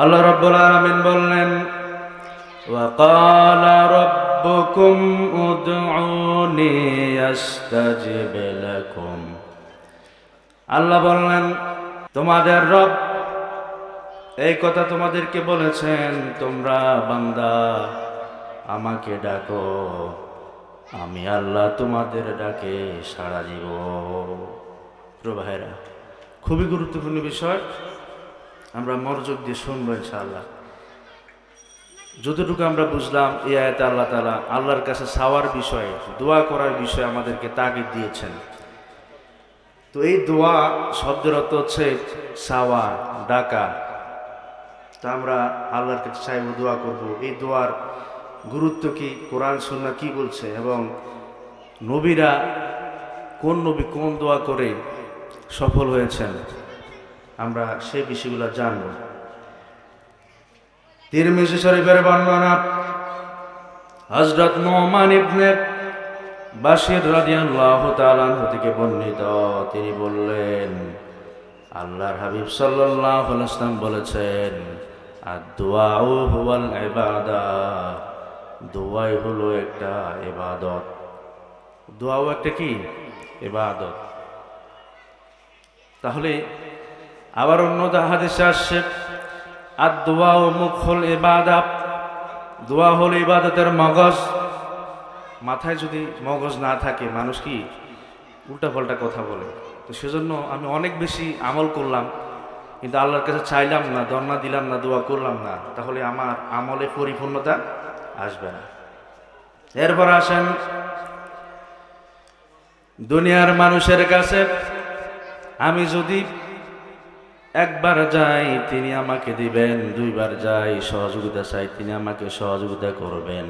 আল্লাহ রাব্বুল আলামিন বললেন, ওয়া ক্বালা রাব্বুকুম উদউনি আস্তাজিব লাকুম। আল্লাহ বললেন, তোমাদের রব এই কথা তোমাদেরকে বলেছেন, তোমরা বান্দা আমাকে ডাকো, আমি আল্লাহ তোমাদের ডাকে সাড়া দিব। প্রিয় ভাইরা, খুবই গুরুত্বপূর্ণ বিষয়, আমরা মনোযোগ দিয়ে শুনবো ইনশাআল্লাহ। যতটুকু আমরা বুঝলাম, এই আয়াতে আল্লাহ তাআলা আল্লাহর কাছে চাওয়ার বিষয়ে, দোয়া করার বিষয়ে আমাদেরকে তাগিদ দিয়েছেন। তো এই দোয়া শব্দের অর্থ হচ্ছে চাওয়া, ডাকা। তা আমরা আল্লাহর কাছে চাইব, দোয়া করব। এই দোয়ার গুরুত্ব কি, কোরআন সুন্নাহ কি বলছে, এবং নবীরা কোন নবী কোন দোয়া করে সফল হয়েছেন, আমরা সেই বিষয়গুলো জানব। তিরমিজি শরীফের বর্ণনা, হযরত নুমান ইবনে বাশির রাদিয়াল্লাহু তাআলা আনহু থেকে বর্ণিত, তিনি বললেন, আল্লাহর হাবিব সাল্লাল্লাহু আলাইহি ওয়াসাল্লাম বলেছেন, আদ-দুআউ হুয়াল ইবাদাহ, দোয়াই হলো একটা ইবাদত। দোয়াও একটা কি ইবাদত। তাহলে আবার অন্য হাদিসে আসছে, আদ-দুআউ মুখুল ইবাদাহ, দোয়া হলো ইবাদতের মগজ। মাথায় যদি মগজ না থাকে, মানুষ কি উল্টাপাল্টা কথা বলে। তো সেজন্য আমি অনেক বেশি আমল করলাম, কিন্তু আল্লাহর কাছে চাইলাম না, দরনা দিলাম না, দোয়া করলাম না, তাহলে আমার আমলে পরিপূর্ণতা আসবে না। এরপর আসেন, দুনিয়ার মানুষের কাছে আমি যদি একবার যাই তিনি আমাকে দিবেন, দুইবার যাই সহযোগিতা চাই তিনি আমাকে সহযোগিতা করবেন।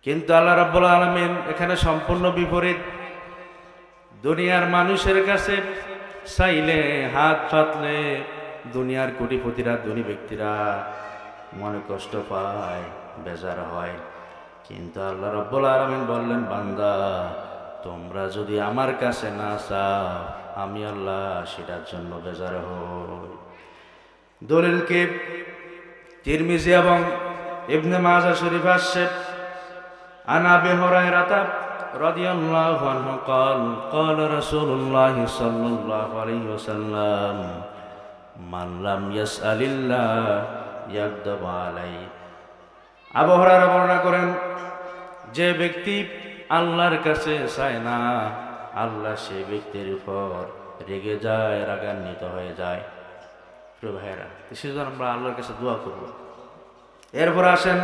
কিন্তু আল্লাহ রাব্বুল আলামিন এখানে সম্পূর্ণ বিপরীত। দুনিয়ার মানুষের কাছে চাইলে, হাত পাতলে দুনিয়ার কোটিপতিরা, ধনী ব্যক্তিরা মনে কষ্ট পায়, বেজার হয়। কিন্তু আল্লাহ রাব্বুল আলামিন বললেন, বান্দা তোমরা যদি আমার কাছে না চাও, আমি আল্লাহ সেটার জন্য বেজার হই। দলিলকে তিরমিজি এবং ইবনে মাজাহ শরীফ আসছে, আন আবি হুরায়রা রাদিয়াল্লাহু আনহু قال قال رسول الله صلى الله عليه وسلم من لم يسأل الله يغضب عليه। আবু হুরায়রা বর্ণনা করেন, যে ব্যক্তি আল্লাহর কাছে চায় না, আল্লাহ সেই ব্যক্তির উপর রেগে যায়, রাগান্বিত হয়ে যায়। প্রিয় ভাইয়েরা, সেজন্য আমরা আল্লাহর কাছে দোয়া করব। এরপর আসেন,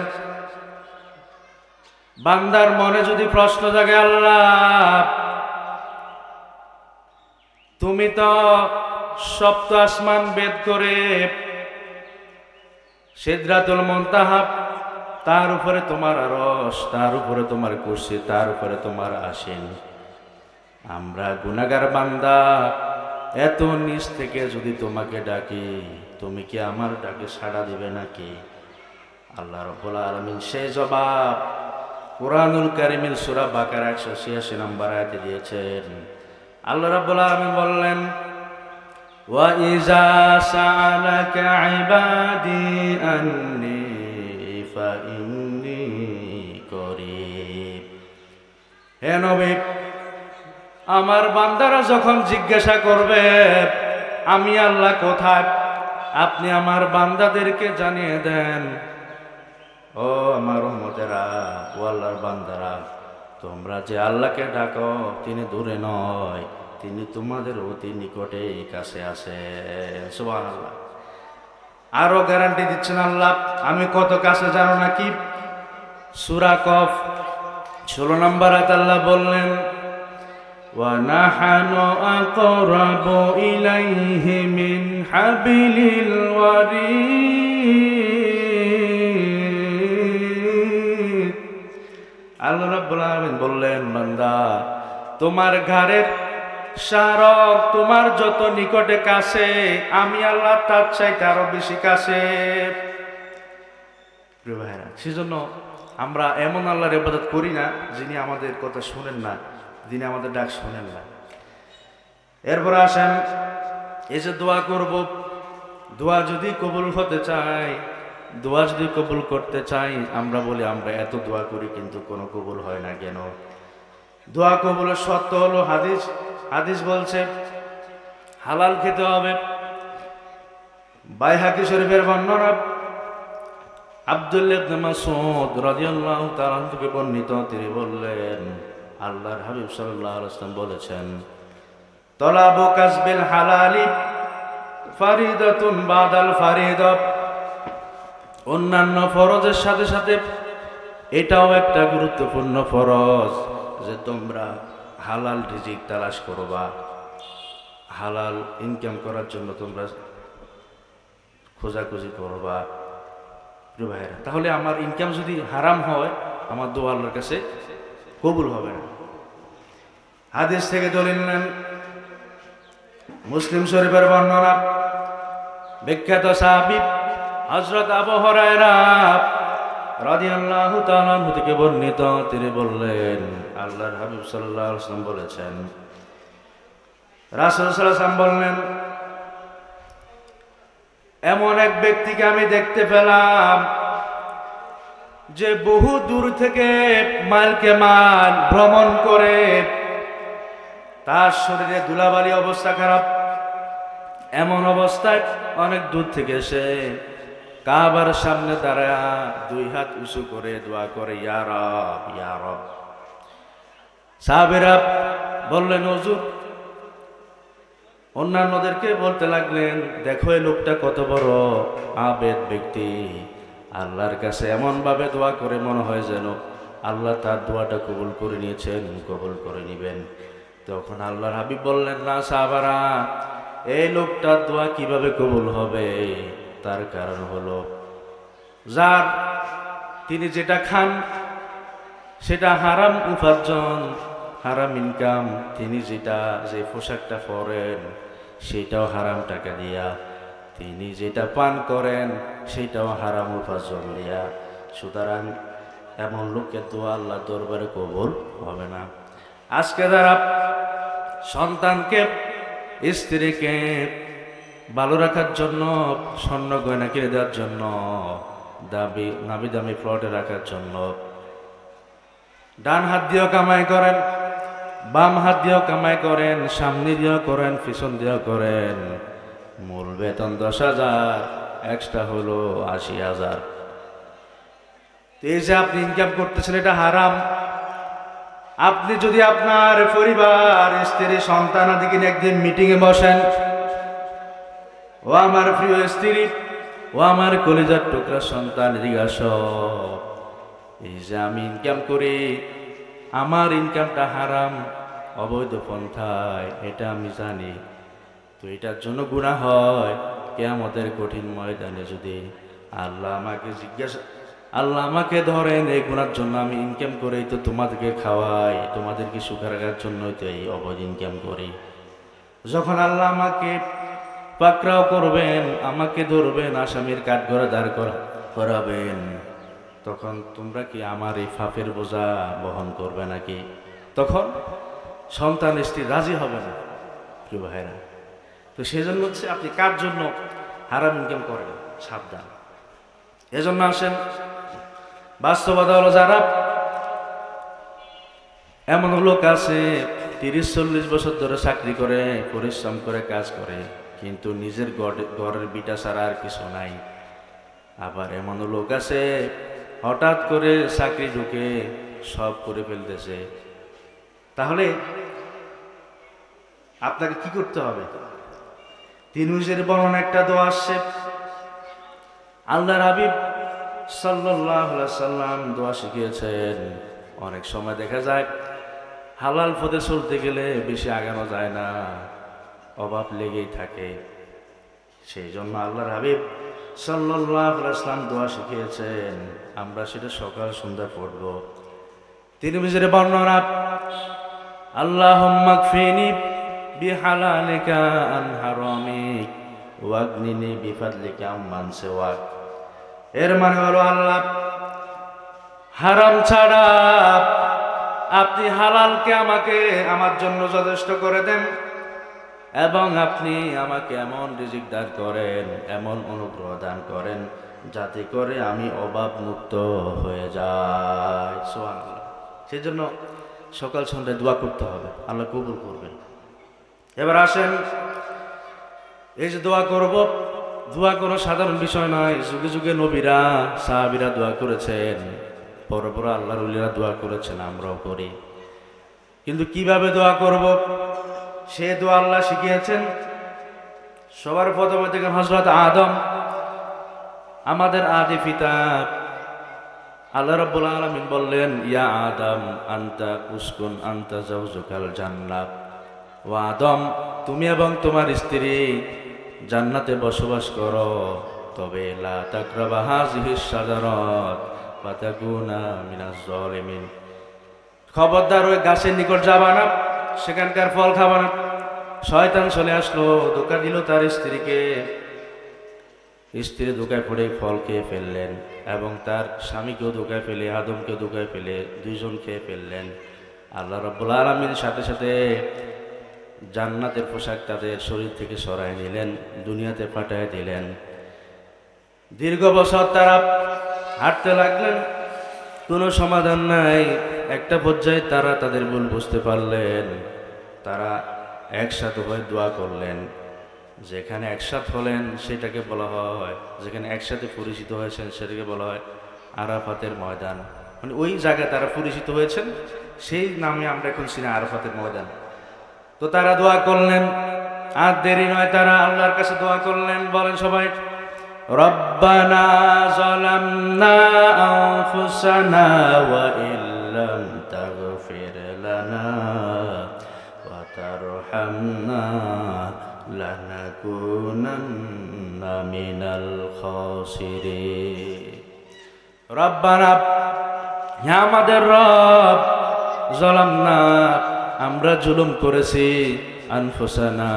বান্দার মনে যদি প্রশ্ন জাগে, আল্লাহ তুমি তো সপ্ত আসমান ভেদ করে সিদরাতুল মুনতাহা, তার উপরে তোমার আরশ, তার উপরে তোমার কুরসি, তার উপরে তোমার আসীন। আমরা গুনাহগার বান্দা, এত নিচ থেকে যদি তোমাকে ডাকি, তুমি কি আমার ডাকে সাড়া দিবে নাকি? আল্লাহ রাব্বুল আলামিন সেই জবাব কুরআনুল কারীমের সূরা বাকারা 186 নম্বর আয়াতে দিয়েছেন। আল্লাহ রাব্বুল আলামিন বললেন, ওয়া ইযা সাআলাকা ইবাদি আন্নী ফা ইন্নী করিব। হে নবী, আমার বান্দারা যখন জিজ্ঞাসা করবে আমি আল্লাহ কোথায়, আপনি আমার বান্দাদেরকে জানিয়ে দেন, ও আমার উম্মতেরা, ও আল্লাহর বান্দারা, তোমরা যে আল্লাহকে ডাকো তিনি দূরে নয়, তিনি তোমাদের অতি নিকটে, কাছে আছেন। সুবহানাল্লাহ। আরো গ্যারান্টি দিচ্ছেন আল্লাহ, আমি কত কাছে জানো নাকি? সূরা কফ 16 নম্বর আয়াত আল্লাহ বললেন, ওয়া নাহানু আকরাবু ইলাইহি মিন হাবিলিল ওয়ারিদ। আল্লাহ রাব্বুল আলামিন বললেন, বান্দা তোমার ঘাড়ের শারক তোমার যত নিকটে কাছে, আমি আল্লাহ তার চাইতে আরো বেশি কাছে। প্রিয় ভাইরা, সেজন্য আমরা এমন আল্লাহর ইবাদত করি না যিনি আমাদের কথা শুনেন না, যিনি আমাদের ডাক শোনেন না। এরপর আসেন, এই যে দোয়া করব, দোয়া যদি কবুল হতে চায় দোয়া যদি কবুল করতে চাই, আমরা বলি আমরা এত দোয়া করি কিন্তু কোনো কবুল হয় না কেন? দোয়া কবুলের শর্ত হলো হাদিস বলছে হালাল খেতে হবে। বাইহাকি শরীফের বর্ণনা আব্দুল্লাহ ইবনে মাসউদ রাদিয়াল্লাহু তাআলা থেকে বর্ণিত, তিনি বললেন আল্লাহর হাবিব সাল্লাল্লাহু আলাইহি ওয়াসাল্লাম বলেছেন, তলাবু কাসবিল হালালি ফারিদাতুন বাদাল ফারিদা। অন্যান্য ফরজের সাথে সাথে এটাও একটা গুরুত্বপূর্ণ ফরজ যে তোমরা হালাল রিজিক তালাশ করবা, হালাল ইনকাম করার জন্য তোমরা খোঁজাখুঁজি করবা। প্রিয় ভাইয়েরা, তাহলে আমার ইনকাম যদি হারাম হয়, আমার দোয়া আল্লাহর কাছে কবুল হবে না। হাদিস থেকে দলিল নেন মুসলিম শরীফের বর্ণনা, বিখ্যাত সাহাবী হযরত আবু হুরায়রা রাদিয়াল্লাহু তাআলা আনহু থেকে বর্ণিত, তিনি বললেন আল্লাহর হাবিব সাল্লাল্লাহু আলাইহি ওয়াসাল্লাম বলেছেন, রাসূল সাল্লাল্লাহু আলাইহি ওয়াসাল্লাম বললেন, এমন এক ব্যক্তিকে আমি দেখতে পেলাম যে বহু দূর থেকে মাইলকে মাইল ভ্রমণ করে, তার শরীরে ধুলাবালি অবস্থা খারাপ, এমন অবস্থায় অনেক দূর থেকে এসে কাবার সামনে দাঁড়ায় দুই হাত উঁচু করে দোয়া করে, ইয়া রব ইয়া রব। সাহাবীরা বললেন, হুজুর, অন্যান্যদেরকে বলতে লাগলেন, দেখো এই লোকটা কত বড় আবেদ ব্যক্তি, আল্লাহর কাছে এমন ভাবে দোয়া করে মনে হয় যেন আল্লাহ তার দোয়াটা কবুল করে নিয়েছেন, কবুল করে নিবেন। তখন আল্লাহর হাবিব বললেন, না সাহাবারা, এই লোকটার দোয়া কিভাবে কবুল হবে? তার কারণ হলো যার তিনি যেটা খান সেটা হারাম উপার্জন, হারাম ইনকাম, তিনি যে পোশাকটা পরেন সেটাও হারাম টাকা দিয়া, তিনি যেটা পান করেন সেটাও হারাম উপার্জন দিয়া। সুতরাং এমন লোকের দোয়া আল্লাহ দরবারে কবুল হবে না। আজকে যারা সন্তানকে, স্ত্রীকে ভালো রাখার জন্য, স্বর্ণ গয়না কিনে দেওয়ার জন্য, নামি দামি প্লটে রাখার জন্য ডান হাত দিয়েও কামাই করেন, বাম হাত দিয়েও কামাই করেন, সামনে দিয়েও করেন, পিছন দিয়েও করেন, মূল বেতন 10,000, এক্সট্রা হলো 80,000। এই যে আপনি ইনকাম করতেছেন এটা হারাম। আপনি যদি আপনার পরিবার, স্ত্রী, সন্তান আদিকে নিয়ে একদিন মিটিংয়ে বসেন, ও আমার প্রিয় স্ত্রী, ও আমার কলিজার টুকরা সন্তান, এদিকে আসো, এই যে আমি ইনকাম করি, আমার ইনকামটা হারাম, অবৈধ পন্থায়, এটা আমি জানি, তো এটার জন্য গুনাহ হয়। কিয়ামতের কঠিন ময়দানে যদি আল্লাহ আমাকে ধরেন, এই গুনার জন্য আমি ইনকাম করেই তো তোমাদেরকে খাওয়াই, তোমাদেরকে সুখে রাখার জন্যই তো এই অবৈধ ইনকাম করি। যখন আল্লাহ আমাকে পাকড়াও করবেন, আমাকে ধরবেন, আসামির কাঠগড়ায় দাঁড় করাবেন, তখন তোমরা কি আমার এই পাপের বোঝা বহন করবে নাকি? তখন সন্তান, স্ত্রী রাজি হবে না। প্রিয় ভাইরা, তো সেজন্য হচ্ছে আপনি কার জন্য হারাম ইনকাম করেন, সাবধান। এজন্য আসেন, বাস্তবতা হলো যারা এমন লোক আছে 30-40 বছর ধরে চাকরি করে, পরিশ্রম করে, কাজ করে, কিন্তু নিজের ঘরের বিটা ছাড়া আর কিছু নাই। আবার এমন লোক আছে হঠাৎ করে চাকরি ঢুকে সব করে ফেলতেছে। তাহলে আপনাকে কি করতে হবে? তিরমিজির বর্ণনা একটা দোয়া আসছে, আল্লাহর হাবিব সাল্লাল্লাহু আলাইহি ওয়াসাল্লাম দোয়া শিখিয়েছেন। অনেক সময় দেখা যায় হালাল পথে চলতে গেলে বেশি আগানো যায় না, অভাব লেগেই থাকে। সেই জন্য আল্লাহর হাবিব সাল্লাল্লাহু আলাইহি ওয়াসাল্লাম দোয়া শিখিয়েছেন, আমরা সেটা সকাল সন্ধ্যা পড়ব। তিরমিজির বর্ণনা, আল্লাহুম্মা কফিনি বিহালালিকা আন হারামিক ওয়াগনিনি বিফাদলিকা আম্মান সিওয়াক। এর মানে হলো, আল্লাহ হারাম ছাড়া আপনি হালালকে আমার জন্য যথেষ্ট করে দেন, এবং আপনি আমাকে এমন রিজিক দান করেন, এমন অনুগ্রহ দান করেন যাতে করে আমি অভাব মুক্ত হয়ে যাই। সুবহানাল্লাহ। সেই জন্য সকাল সন্ধ্যায় দোয়া করতে হবে, আল্লাহ কবুল করবেন। এবার আসেন, এই যে দোয়া করব, দোয়া কোনো সাধারণ বিষয় নয়। যুগে যুগে নবীরা সাহাবীরা দোয়া করেছেন, বড় বড় আল্লাহর ওলিরা দোয়া করেছেন, আমরাও করি। কিন্তু কিভাবে দোয়া করব, সে দোয়া আল্লাহ শিখিয়েছেন। সবার প্রথমে থেকে হযরত আদম, আমাদের আদি পিতা, আল্লাহ রাব্বুল আলামিন বললেন, ইয়া আদম আনতা উসকুন আনতা জাওজুকাল জান্নাত। ও আদম, তুমি এবং তোমার স্ত্রী জান্নাতে বসবাস করো, তবে লা তাকরাবা হাযিহিশ শাজারাত ফাতাকুনা মিনাজ জালিমিন। খবরদার ওই গাছের নিকট যাবা না, সেখানকার ফল খাবা না। শয়তান চলে আসলো, ধোঁকা দিল তার স্ত্রীকে। স্ত্রী ধোঁকায় পড়ে ফল খেয়ে ফেললেন এবং তার স্বামীকেও ধোঁকায় ফেলে, আদমকেও ধোঁকায় ফেলে দুইজন খেয়ে ফেললেন। আল্লাহ রাব্বুল আলামিনের সাথে সাথে জান্নাতের পোশাক তাদের শরীর থেকে সরায় নিলেন, দুনিয়াতে পাঠায় দিলেন। দীর্ঘ বছর তারা হাঁটতে লাগলেন, কোনো সমাধান নাই। একটা পর্যায়ে তারা তাদের ভুল বুঝতে পারলেন। তারা একসাথে হয়ে দোয়া করলেন। যেখানে একসাথে হলেন সেটাকে বলা হয়, যেখানে একসাথে পরিচিত হয়েছেন সেটাকে বলা হয় আরাফাতের ময়দান। মানে ওই জায়গায় তারা পরিচিত হয়েছেন, সেই নামে আমরা এখন চিনি আরাফাতের ময়দান। তো তারা দোয়া করলেন, আর দেরি নয়, তারা আল্লাহর কাছে দোয়া করলেন। বলেন সবাই, রব্বানা যালামনা আনফুসানা ওয়া ইল্লাম তাগফির লানা ওয়া তারহামনা লানাকুনান্না মিনাল খাসিরিন। রব্বানা, হে আমাদের রব, যালামনা, আমরা জুলুম করেছি, আনফুসানা,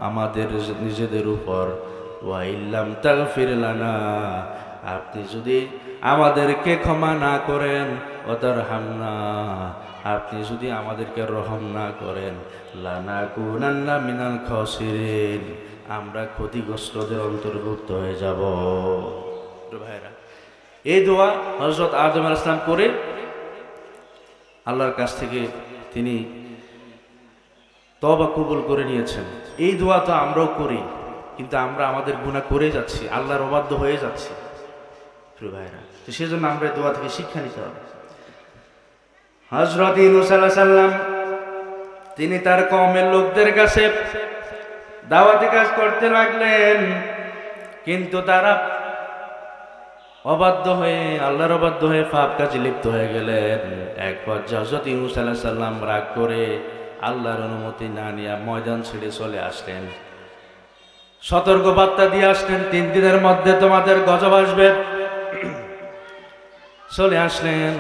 আমাদের নিজেদের উপর, ওয়া ইল্লাম তাগফির লানা, আপনি যদি আমাদেরকে ক্ষমা না করেন, ওয়া তারহামনা, আপনি যদি আমাদেরকে রহম না করেন, লানাকুনান্না মিনাল খাসিরিন, আমরা ক্ষতিগ্রস্তদের অন্তর্ভুক্ত হয়ে যাব। ভাইরা, এই দোয়া হযরত আদম আলাইহিস সালাম করে আল্লাহর কাছ থেকে তিনি তওবা কবুল করে নিয়েছেন। এই দোয়া তো আমরাও করি, কিন্তু আমরা আমাদের গুনাহ করে যাচ্ছি, আল্লাহর অবাধ্য হয়ে যাচ্ছি। প্রিয় ভাইরা, তো সেজন্য আমরা এই দোয়া থেকে শিক্ষা নিতে হবে। হযরত ইউনূস আলাইহিস সালাম তিনি তার কওমের লোকদের কাছে দাওয়াতি কাজ করতে লাগলেন, কিন্তু তারা অবাধ্য হয়ে, আল্লাহর অবাধ্য হয়ে পাপ কাজে লিপ্ত হয়ে গেলেন। এক পর্যায়ে হযরত ইউনূস আলাইহিস সালাম রাগ করে আল্লাহর অনুমতি না নিয়ে ময়দান ছেড়ে চলে আসলেন। সতর্ক বার্তা দিয়ে আসলেন, 3 দিনের মধ্যে তোমাদের গজব আসবে। চলে আসলেন,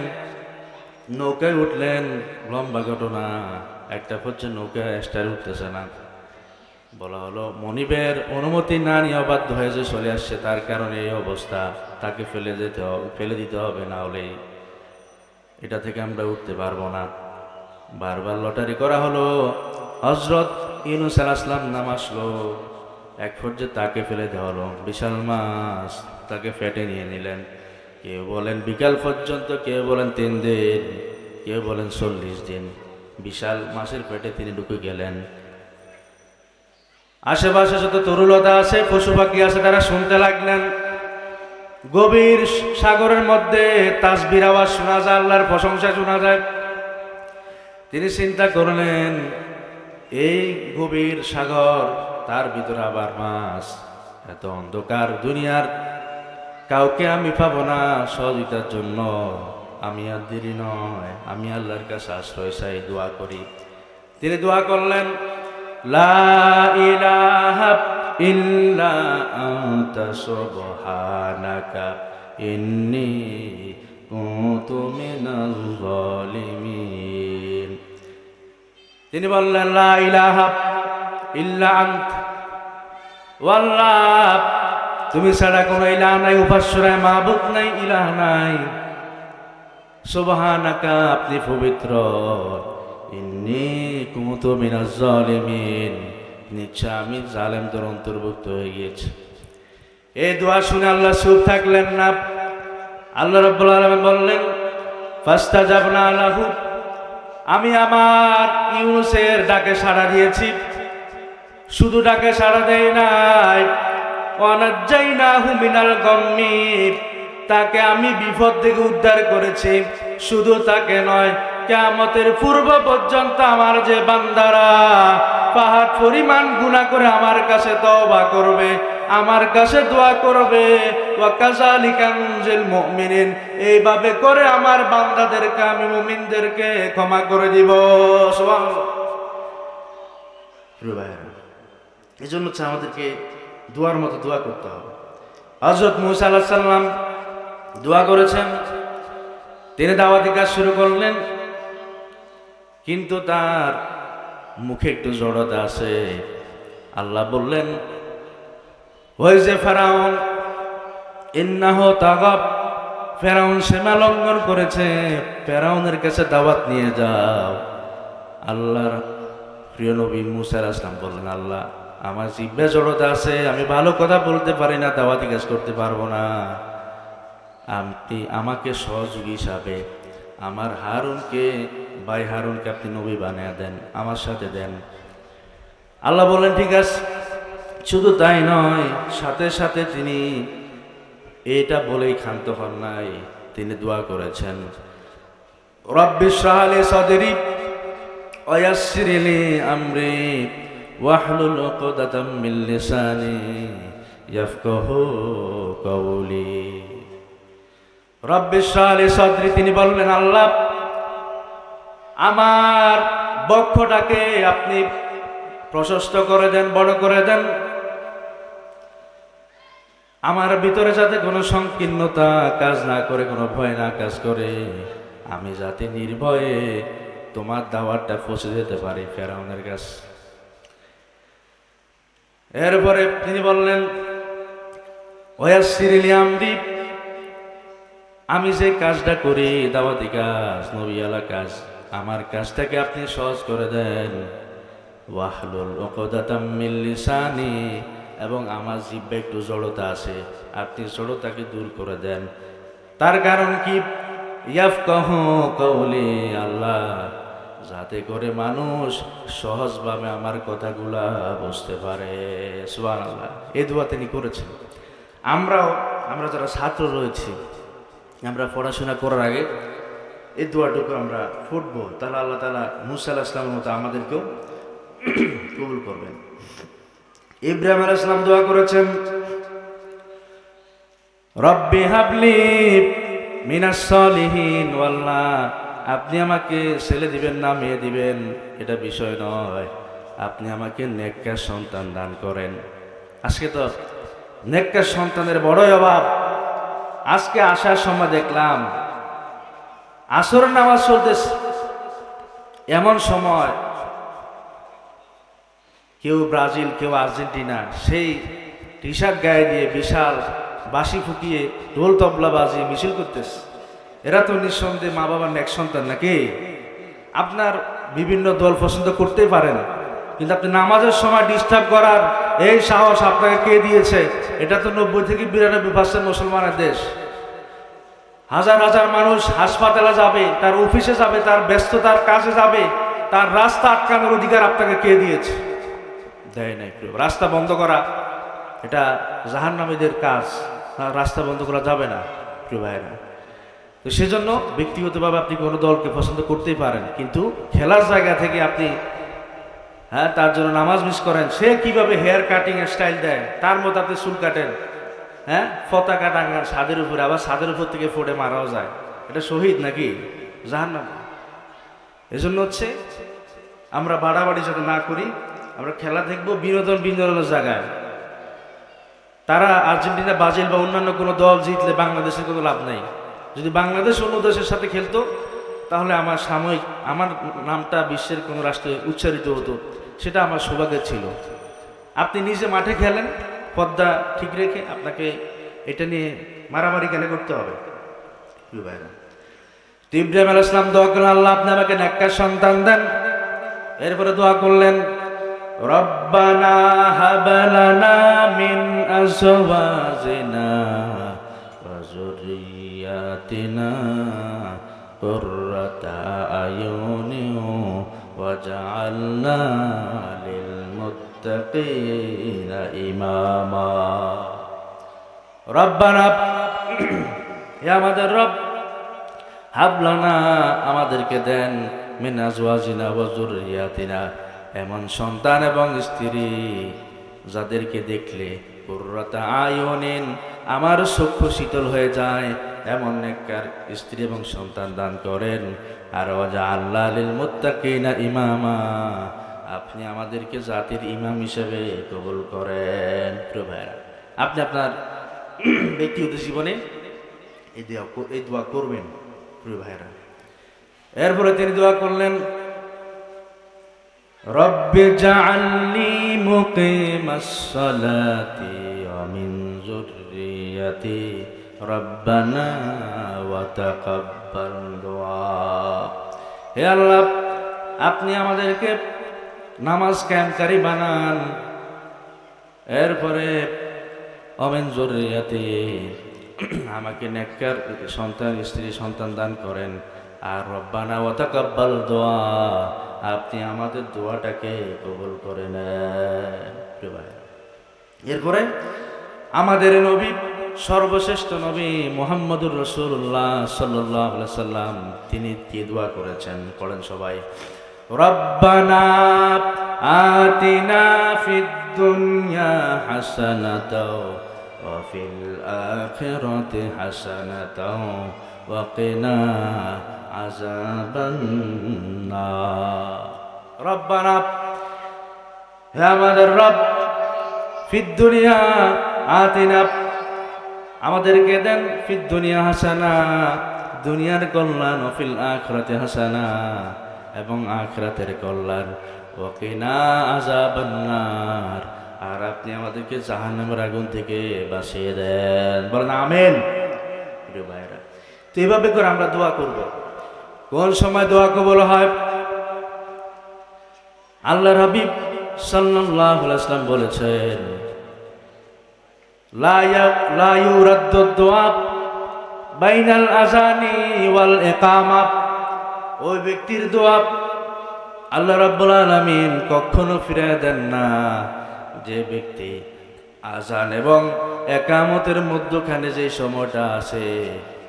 নৌকায় উঠলেন। লম্বা ঘটনা, একটা পর্যায়ে নৌকা স্টার উঠতেছে না। বলা হলো মনিবের অনুমতি না নিয়ে অবাধ্য হয়ে যে চলে আসছে, তার কারণে এই অবস্থা, তাকে ফেলে দিতে হবে, না হলে এটা থেকে আমরা উঠতে পারবো না। বারবার লটারি করা হলো। হযরত ইউনূস আলাইহিস সালাম নাম আসলো, এক পর্যায়ে তাকে ফেলে দেওয়া হলো। বিশাল মাছ, তাকে পেটে নিয়ে নিলেন। কেউ বলেন বিকাল পর্যন্ত, কেউ বলেন 3 দিন, কেউ বলেন 40 দিন। বিশাল মাছের পেটে তিনি ঢুকে গেলেন। আশেপাশে যত তরুলতা আছে, পশু পাখি আছে, তারা শুনতে লাগলেন। গভীর সাগরের মধ্যে তাসবির আওয়াজ শোনা যায়, আল্লাহর প্রশংসা শোনা যায়। তিনি চিন্তা করলেন, এই গভীর সাগর, তার ভিতরে আবার মাছ, এত অন্ধকার দুনিয়ার কাউকে আমি পাবো না সহযোগিতার জন্য। আমি আর দেরি নয়, আমি আল্লাহর কাছে আশ্রয় চাই, দোয়া করি। তিনি দোয়া করলেন, লা ইলাহা ইল্লা আনতা সুবহানাকা ইন্নী কুনতু মিনাজ জালিমিন। তিনি বললেন, লা ইলাহা ইল্লা আনতা, আল্লাহ তুমি ছাড়া কোনো ইলাহ নাই, উপাস্য নাই, মাবুদ নাই, ইলাহ নাই। সুবহানাকা, আপনি পবিত্র। ইন্নী কুনতু মিনাজ জালিমিন, নিশ্চয় আমি জালেমদের অন্তর্ভুক্ত হয়ে গিয়েছি। এই দোয়া শুনে আল্লাহ চুপ থাকলেন না। আল্লাহ রাব্বুল আলামিন বললেন, ফাস্তাজাবনা লাহু, আমি আমার ইউনূসের ডাকে সাড়া দিয়েছি। শুধু ডাকে সাড়া দেই নাই, ওয়ানাজ্জাইনাহু মিনাল গাম্মি, তাকে আমি বিপদ থেকে উদ্ধার করেছি। শুধু তাকে নয়, কিয়ামতের পূর্ব পর্যন্ত আমার যে বান্দারা পাহাড় পরিমাণ গুনাহ করে আমার কাছে তওবা করবে, আমার কাছে দোয়া করবে, ওয়া কাযালিকা নুনজিল মুমিনিন, এইভাবে করে আমার বান্দাদেরকে আমি মুমিনদেরকে ক্ষমা করে দিব। সুবহানাল্লাহ। প্রিয় ভাইরা, এজন্য হচ্ছে আমাদেরকে দোয়ার মতো দোয়া করতে হবে। হযরত মূসা আলাইহিস সালাম দোয়া করেছেন, তিনি দাওয়াতি কাজ শুরু করলেন, কিন্তু তার মুখে একটু জড়তা আছে। আল্লাহ বললেন, ওই যে ফেরাউন, ইন্নাহু তাগাব, ফেরাউন সীমা লঙ্ঘন করেছে, ফেরাউনের কাছে দাওয়াত নিয়ে যাও। আল্লাহর প্রিয় নবী মূসা আলাইহিস সালাম বললেন, আল্লাহ আমার জিহ্বা জড়তা আছে, আমি ভালো কথা বলতে পারি না, দাওয়াতি কাজ করতে পারবো না। আপনি আমাকে সহযোগী হিসাবে আমার হারুনকে, ভাই হারুনকে আপনি নবী বানিয়ে দেন, আমার সাথে দেন। আল্লাহ বললেন, ঠিক আছে। শুধু তাই নয়, সাথে সাথে তিনি এটা বলেই ক্ষান্ত হন নাই, তিনি দোয়া করেছেন, রব্বি ইশরাহ লি সাদরি ওয়া ইয়াসসির লি আমরি ওয়াহলুল উকদাতাম মিন লিসানি ইয়াফকাহু কাওলি। রব্বি ইশরাহ লি সাদরি, তিনি বললেন, আল্লাহ আমার বক্ষটাকে আপনি প্রশস্ত করে দেন, বড় করে দেন, আমার ভিতরে যাতে কোনো সংকীর্ণতা কাজ না করে, কোনো ভয় না কাজ করে, আমি যাতে নির্ভয়ে তোমার দাওয়াতটা পৌঁছে যেতে পারি ফেরাউনের কাছে। এরপরে তিনি বললেন, ওয়াসসির লি আমরি, আমি যে কাজটা করি দাওয়াতি কাজ, নবীওয়ালা কাজ, আমার কাজটাকে আপনি সহজ করে দেন। ওয়াহলুল উকদাতাম মিন লিসানি, এবং আমার জিহ্বায় একটু জড়তা আছে, আপনি জড়তাকে দূর করে দেন। তার কারণ কি? ইয়াফকাহু কাওলি, আল্লাহ যাতে করে মানুষ সহজভাবে আমার কথাগুলা বুঝতে পারে। সুবহানাল্লাহ। এই দোয়া তিনি করেছেন। আমরা যারা ছাত্র রয়েছি, আমরা পড়াশোনা করার আগে এই দোয়াটুকু আমরা ফুটবো, তাহলে আল্লাহ তাআলা মূসা আলাইহিস সালামের মতো আমাদেরকেও কবুল করবেন। ইব্রাহিম আলাইহিস সালাম দোয়া করেছেন, রব্বি হাবলি মিনাস সলিহিন, আল্লাহ আপনি আমাকে ছেলে দিবেন না মেয়ে দিবেন এটা বিষয় নয়, আপনি আমাকে নেককার সন্তান দান করেন। আজকে তো নেককার সন্তানের বড়ই অভাব। আজকে আসার সময় দেখলাম আসরের নামাজ চলতেছে, এমন সময় কেউ ব্রাজিল, কেউ আর্জেন্টিনা, সেই টি শার্ট গায়ে দিয়ে বিশাল বাঁশি ফুকিয়ে ঢোল তবলা বাজিয়ে মিছিল করতেছে। এরা তো নিঃসন্দেহে মা বাবার নেক সন্তান নাকি? আপনার বিভিন্ন দল পছন্দ করতেই পারেন, কিন্তু আপনি নামাজের সময় ডিস্টার্ব করার এই সাহস আপনাকে কে দিয়েছে? এটা তো 90 থেকে 92% মুসলমানের দেশ। হাজার হাজার মানুষ হাসপাতালে যাবে, তার অফিসে যাবে, তার ব্যস্ততার কাজে যাবে, তার রাস্তা আটকানোর অধিকার আপনাকে কে দিয়েছে? দেয় নাই। রাস্তা বন্ধ করা এটা জাহান্নামীদের কাজ, রাস্তা বন্ধ করা যাবে না প্রিয় ভাইরা। তো সেজন্য ব্যক্তিগতভাবে আপনি কোনো দলকে পছন্দ করতেই পারেন, কিন্তু খেলার জায়গা থেকে আপনি তার জন্য নামাজ মিস করেন, সে কিভাবে হেয়ার কাটিং এর স্টাইল দেয় তার মতো আপনি চুল কাটেন, পতাকা টাঙ্গান ছাদের উপরে, আবার ছাদের উপর থেকে ফোড়ে মারাও যায়, এটা শহীদ নাকি? জাহান্নাম। এজন্য হচ্ছে আমরা বাড়াবাড়ি যাতে না করি, আমরা খেলা দেখবো বিনোদনের জায়গায়। তারা আর্জেন্টিনা, ব্রাজিল বা অন্যান্য কোনো দল জিতলে বাংলাদেশের কোনো লাভ নাই। যদি বাংলাদেশ অন্য দেশের সাথে খেলতো তাহলে আমার সাময়িক আমার নামটা বিশ্বের কোনো রাষ্ট্রে উচ্চারিত হতো, সেটা আমার সৌভাগ্যের ছিল। আপনি নিজে মাঠে খেলেন পর্দা ঠিক রেখে, আপনাকে এটা নিয়ে মারামারি কেন করতে হবে? ইব্রাহিম আলাইহিস সালাম দোয়া করলেন, আল্লাহ আপনি আমাকে নেককার সন্তান দেন। এরপরে দোয়া করলেন, রব্বানা হাব লানা মিন আজওয়াজিনা ওয়া যুররিয়াতিনা কুররাতা আয়ুনিন ওয়াজআলনা লিল মুত্তাকিনা ইমামা। রব্বানা, হে আমাদের রব, হাবলানা, আমাদেরকে দেন, মিন আজওয়াজিনা ওয়া যুররিয়াতিনা, এমন সন্তান এবং স্ত্রী যাদেরকে দেখলে কুররাতা আয়ুনিন, আমার চক্ষু শীতল হয়ে যায়, এমন নেককার স্ত্রী এবং সন্তান দান করেন। আর ওয়াজআলনা লিল মুত্তাকিনা ইমামা, আপনি আমাদেরকে জাতির ইমাম হিসেবে কবুল করেন। প্রিয় ভাইরা, আপনি আপনার ব্যক্তিগত জীবনে এই দোয়া করবেন। প্রিয় ভাইরা, এরপরে তিনি দোয়া করলেন, রব্বি জাআলনি মুকিমাস সালাতি ওয়া মিন যুররিয়াতি রব্বানা ওয়া তাকাব্বাল দুআ। হে আল্লাহ, আপনি আমাদেরকে নামাজ কায়েমকারী বানান, এরপরে ওয়া মিন যুররিয়াতি, আমাকে নেককার সন্তান স্ত্রী সন্তান দান করেন। আর রব্বানা ওয়া তাকাব্বাল দুআ, আপনি আমাদের দোয়াটাকে কবুল করে নেন। এরপরে আমাদের নবী, সর্বশ্রেষ্ঠ নবী মুহাম্মদুর রাসূলুল্লাহ সাল্লাল্লাহু আলাইহি সাল্লাম, তিনি কি দোয়া করেছেন? পড়েন সবাই, রব্বানা আতিনা ফিদ দুনিয়া হাসানাতাও ওয়া ফিল আখিরাতি হাসানাতাও ওয়া কিনা আযাবান নার। রব্বানা, হে আমাদের রব, ফিদ দুনিয়া আতিনা, আমাদেরকে দেন, ফিদ দুনিয়া হাসানা, দুনিয়ার কল্যাণ, ওয়া ফিল আখিরাতি হাসানা, এবং আখিরাতের কল্যাণ, ওয়া কিনা আযাবান নার, আর আপনি আমাদেরকে জাহান্নামের আগুন থেকে বাঁচিয়ে দেন। বলেন আমিন। প্রিয় ভাইরা, তো এইভাবে করে আমরা দোয়া করব। কোন সময় দোয়া কবুল হয়? আল্লাহর হাবিব সাল্লাল্লাহু আলাইহি ওয়াসাল্লাম বলেছেন, লা ইউরাদ্দু দুআ বাইনাল আযানি ওয়াল ইকামা, ওই ব্যক্তির দোয়া আল্লাহ রাব্বুল আলামিন কখনো ফিরিয়ে দেন না যে ব্যক্তি আযান এবং ইকামতের মধ্যখানে যে সময়টা আছে,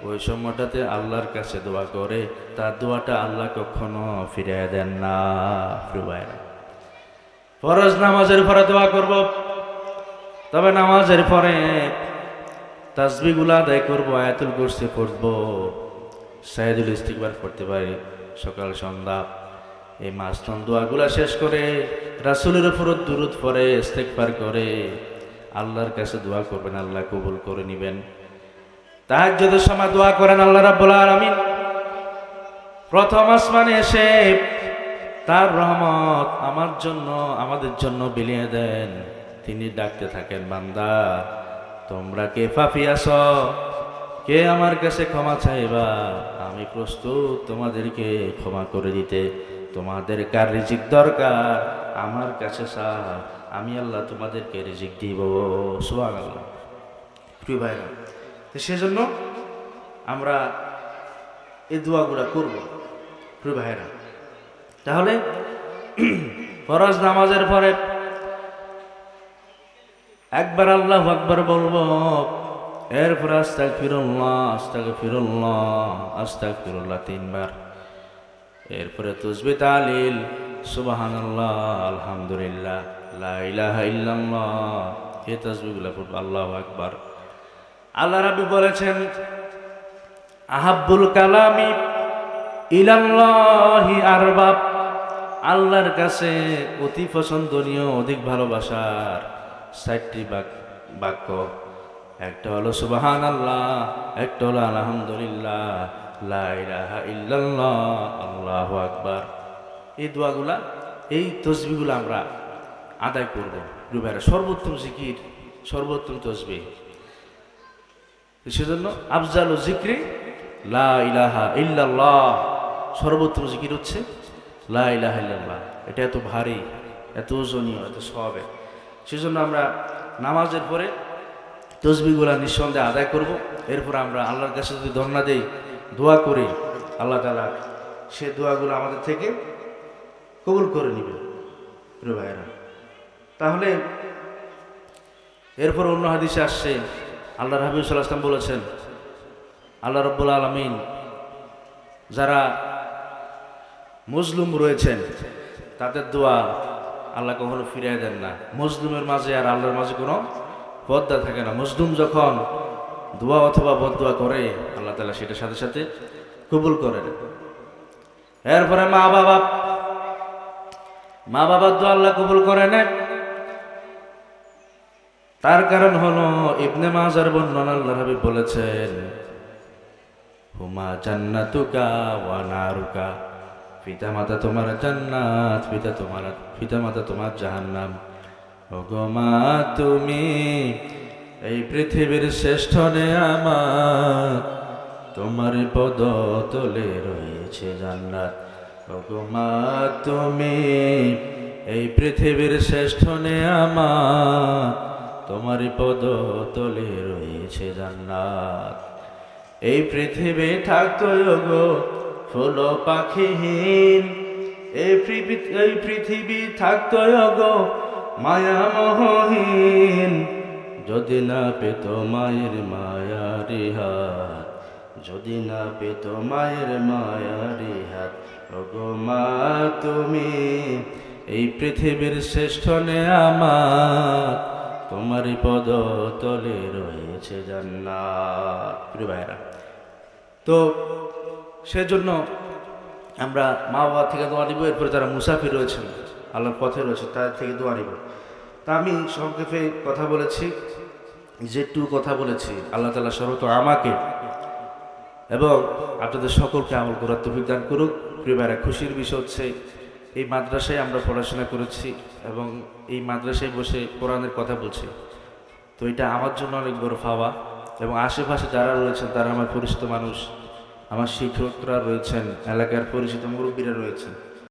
ওই সময়টাতে আল্লাহর কাছে দোয়া করে, তার দোয়াটা আল্লাহ কখনো ফিরিয়ে দেন না। প্রিয় ভাইরা, ফরজ নামাজের পরে দোয়া করব, তবে নামাজের পরে তাসবিহগুলো আদায় করব, আয়াতুল কুরসি পড়ব, সাইয়্যিদুল ইস্তিগফার পড়তে পারি সকাল সন্ধ্যা। এই মাসলাম দোয়াগুলা শেষ করে রাসূলের উপর দুরূদ পড়ে ইস্তিগফার করে আল্লাহর কাছে দোয়া করবেন, আল্লাহ কবুল করে নেবেন। তাহাজ্জুদের সময় দোয়া করেন, আল্লাহ রাব্বুল আলামিন প্রথম আসমানে এসে তার রহমত আমার জন্য, আমাদের জন্য বিলিয়ে দেন। তিনি ডাকতে থাকেন, বান্দা তোমরা কে পাপী আছো, কে আমার কাছে ক্ষমা চাইবা, আমি প্রস্তুত তোমাদেরকে ক্ষমা করে দিতে। তোমাদের কার রিজিক দরকার আমার কাছে চাও, আমি আল্লাহ তোমাদেরকে রিজিক দিব। সুবহানাল্লাহ। প্রিয় ভাইরা, তো সেজন্য আমরা এই দোয়াগুলা করব। প্রিয় ভাইরা, তাহলে ফরজ নামাজের পরে একবার আল্লাহু আকবার বলবো, এরপর আস্তাগফিরুল্লাহ আস্তাগফিরুল্লাহ আস্তাগফিরুল্লাহ তিনবার, এরপরে তাসবিহ তাহলিল সুবহানাল্লাহ আলহামদুলিল্লাহ লা ইলাহা ইল্লাল্লাহ, এই তাসবিহগুলো পড়ব। আল্লাহু আকবার। আল্লাহ রাব্বি বলেছেন, আহাব্বুল কালামি ইলাল্লাহি আরবাব, আল্লাহর কাছে অতি পছন্দনীয়, অধিক ভালোবাসার 4টি বাক্য, একটা হলো সুবহানাল্লাহ, একটা হলো আলহামদুলিল্লাহ, লা ইলাহা ইল্লাল্লাহ, আল্লাহু আকবার। এই দোয়াগুলা, এই তাসবিহগুলো আমরা আদায় করব। ভাইরা, সর্বোত্তম জিকির, সর্বোত্তম তাসবিহ। সেজন্য আফজালু জিকরি লা ইলাহা ইল্লাল্লাহ, সর্বোত্তম জিকির হচ্ছে লা ইলাহা ইল্লাল্লাহ। এটা এত ভারী, এত ওজনীয়, এত সওয়াবের। সেজন্য আমরা নামাজের পরে তসবিহগুলা নিঃসন্দেহে আদায় করব। এরপর আমরা আল্লাহর কাছে যদি ধর্ণা দেই, দোয়া করি, আল্লাহ তাআলা সে দোয়াগুলো আমাদের থেকে কবুল করে নেবেন প্রিয় ভাইয়েরা। তাহলে এরপর অন্য হাদিসে আসছে, আল্লাহর হাবিব সাল্লাল্লাহু আলাইহি ওয়াসাল্লাম বলেছেন, আল্লাহ রাব্বুল আলামিন যারা মজলুম রয়েছেন তাদের দোয়া আল্লাহ কখনো ফিরিয়ে দেন না। মজলুমের মাঝে আর আল্লাহর মাঝে কোনো পর্দা থাকে না। মজলুম যখন দোয়া অথবা বদদোয়া করে, আল্লাহ তাআলা সেটার সাথে সাথে কবুল করেন। এরপরে মা বাবার দোয়া আল্লাহ কবুল করে নেন। তার কারণ হলো ইবনে মাজার বর্ণনা, আল্লাহর হাবিব বলেছেন, হুমা জান্নাতুকা ওয়া নারুকা, পিতা মাতা তোমার জান্নাত, পিতা মাতা তোমার জাহান্নাম। ওগো মা তুমি এই পৃথিবীর শ্রেষ্ঠ নেয়ামত, তোমার পদতলে রয়েছে জান্নাত। ওগো মা তুমি এই পৃথিবীর শ্রেষ্ঠ নেয়ামত, তোমার পদতলে রয়েছে জান্নাত। এই পৃথিবী থাকতো গো ফুল পাখিহীন, এই পৃথিবী থাকতো গো মায়া মোহহীন, যদি না পেত মায়ের মায়ারি হাত, যদি না পেত মায়ের মায়ারি হাত। ওগো মা তুমি এই পৃথিবীর শ্রেষ্ঠ নেয়ামত, তোমার পদতলে রয়েছে জান্নাত। প্রিয় ভাইরা, তো সেজন্য আমরা মা বাবা থেকে দোয়া নিব। এরপরে যারা মুসাফির রয়েছেন, আল্লাহর পথে রয়েছে, তাদের থেকে দোয়া নিব। তা আমি সংক্ষেপে কথা বলেছি, যেটুকু কথা বলেছি আল্লাহ তাআলা সর্বত আমাকে এবং আপনাদের সকলকে আমল করার তৌফিক দান করুক। প্রিয় ভাইরা, খুশির বিষয় হচ্ছে এই মাদ্রাসায় আমরা পড়াশোনা করেছি এবং এই মাদ্রাসায় বসে কোরআনের কথা বলছি। তো এটা আমার জন্য অনেক বড় পাওয়া। এবং আশেপাশে যারা রয়েছেন তারা আমার পরিচিত মানুষ, আমার শিক্ষকরা রয়েছেন, এলাকার পরিচিত মুরব্বীরা রয়েছেন।